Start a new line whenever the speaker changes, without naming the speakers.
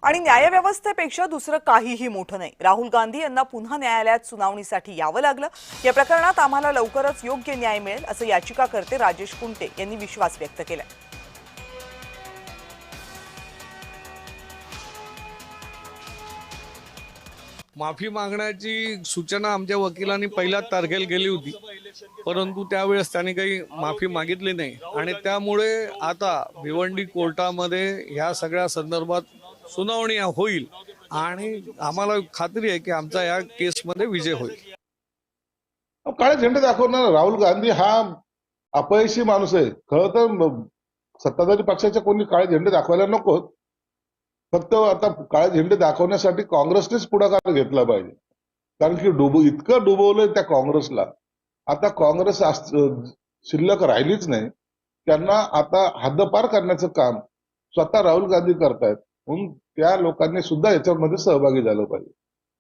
आणि न्यायव्यवस्थेपेक्षा दुसरं काहीही मोठं नाही। राहुल गांधी यांना पुन्हा न्यायालयात सुनावणीसाठी यावं लागलं। या प्रकरणात आम्हाला लवकरच योग्य न्याय मिळेल असं याचिकाकर्ते राजेश कुंटे यांनी विश्वास व्यक्त केला।
माफी मागण्याची सूचना आमच्या वकिलांनी पहिल्याच तारखेला केली होती, परंतु त्यावेळेस त्यांनी काही माफी मागितली नाही आणि त्यामुळे आता भिवंडी कोर्टामध्ये ह्या सगळ्या संदर्भात सुनावणी होईल आणि आम्हाला खात्री आहे की आमचा या केसमध्ये विजय होईल।
काळे झेंडे दाखवणार राहुल गांधी हा अपयशी माणूस आहे। खरं तर सत्ताधारी पक्षाच्या कोणी काळे झेंडे दाखवायला नकोत, फक्त आता काळे झेंडे दाखवण्यासाठी काँग्रेसनेच पुढाकार घेतला पाहिजे, कारण की इतकं डुबवलंय त्या काँग्रेसला। आता काँग्रेस शिल्लक राहिलीच नाही। त्यांना आता हद्दपार करण्याचं काम स्वतः राहुल गांधी करतायत, म्हणून त्या लोकांनी सुद्धा याच्यामध्ये सहभागी झालं पाहिजे।